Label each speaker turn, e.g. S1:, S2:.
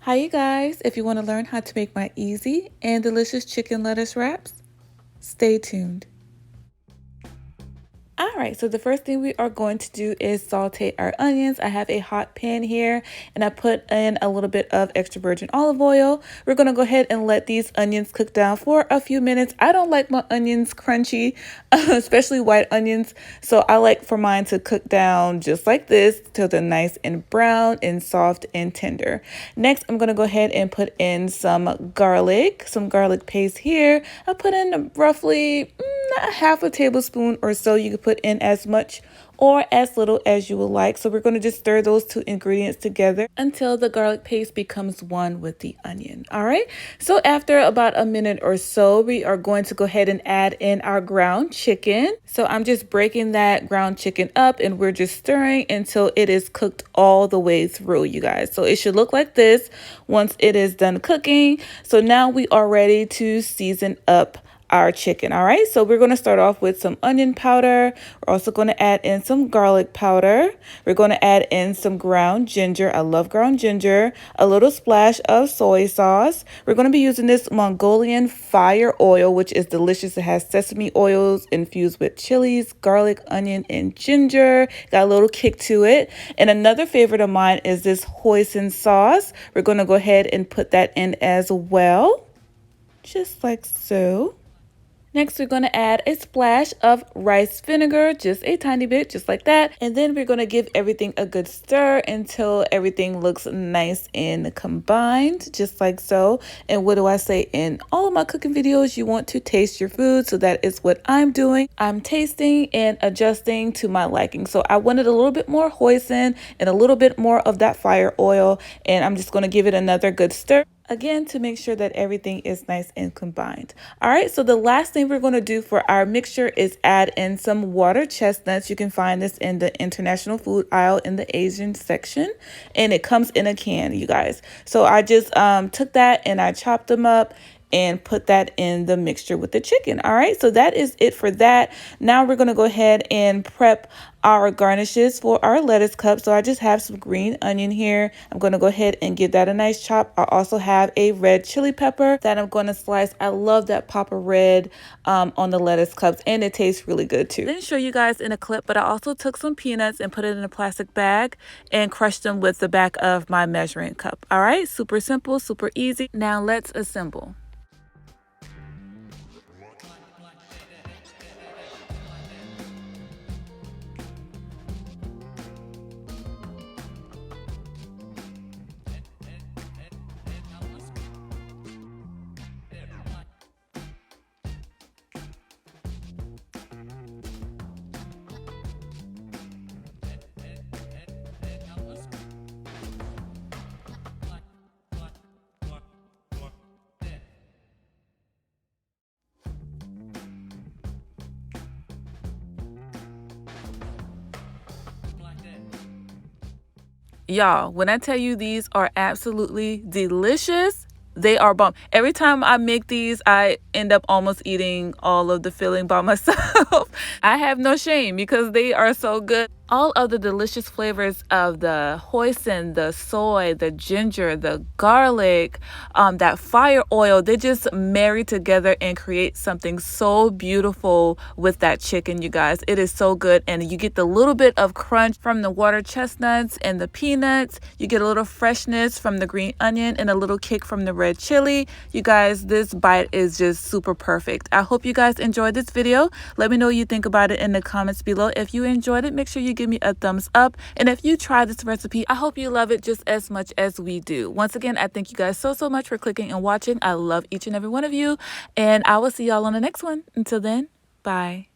S1: Hi you guys, if you want to learn how to make my easy and delicious chicken lettuce wraps, stay tuned. All right, so the first thing we are going to do is saute our onions. I have a hot pan here and I put in a little bit of extra virgin olive oil. We're going to go ahead and let these onions cook down for a few minutes. I don't like my onions crunchy, especially white onions. So I like for mine to cook down just like this till they're nice and brown and soft and tender. Next, I'm going to go ahead and put in some garlic paste here. I put in roughly a half a tablespoon or so. You could put in as much or as little as you would like. So we're going to just stir those two ingredients together until the garlic paste becomes one with the onion. All right. So after about a minute or so, we are going to go ahead and add in our ground chicken. So I'm just breaking that ground chicken up and we're just stirring until it is cooked all the way through, you guys. So it should look like this once it is done cooking. So now we are ready to season up our chicken. All right, so we're going to start off with some onion powder. We're also going to add in some garlic powder. We're going to add in some ground ginger. I love ground ginger. A little splash of soy sauce. We're going to be using this Mongolian Fire Oil, which is delicious. It has sesame oils infused with chilies, garlic, onion, and ginger. Got a little kick to it. And another favorite of mine is this hoisin sauce. We're going to go ahead and put that in as well, just like so. Next, we're going to add a splash of rice vinegar, just a tiny bit, just like that. And then we're going to give everything a good stir until everything looks nice and combined, just like so. And what do I say? In all of my cooking videos, you want to taste your food. So that is what I'm doing. I'm tasting and adjusting to my liking. So I wanted a little bit more hoisin and a little bit more of that fire oil. And I'm just going to give it another good stir. Again, to make sure that everything is nice and combined. All right, so the last thing we're going to do for our mixture is add in some water chestnuts. You can find this in the international food aisle in the Asian section, and it comes in a can, you guys. So I just took that and I chopped them up and put that in the mixture with the chicken. All right, so that is it for that. Now we're going to go ahead and prep our garnishes for our lettuce cup. So I just have some green onion here. I'm going to go ahead and give that a nice chop. I also have a red chili pepper that I'm going to slice. I love that pop of red on the lettuce cups, and it tastes really good too. I didn't show you guys in a clip, but I also took some peanuts and put it in a plastic bag and crushed them with the back of my measuring cup. All right, super simple, super easy. Now let's assemble. Y'all, when I tell you these are absolutely delicious, they are bomb. Every time I make these, I end up almost eating all of the filling by myself. I have no shame because they are so good. All of the delicious flavors of the hoisin, the soy, the ginger, the garlic, that fire oil, they just marry together and create something so beautiful with that chicken, you guys. It is so good. And you get the little bit of crunch from the water chestnuts and the peanuts. You get a little freshness from the green onion and a little kick from the red chili. You guys, this bite is just super perfect. I hope you guys enjoyed this video. Let me know what you think about it in the comments below. If you enjoyed it, make sure you give me a thumbs up. And if you try this recipe, I hope you love it just as much as we do. Once again, I thank you guys so much for clicking and watching. I love each and every one of you. And I will see y'all on the next one. Until then, bye.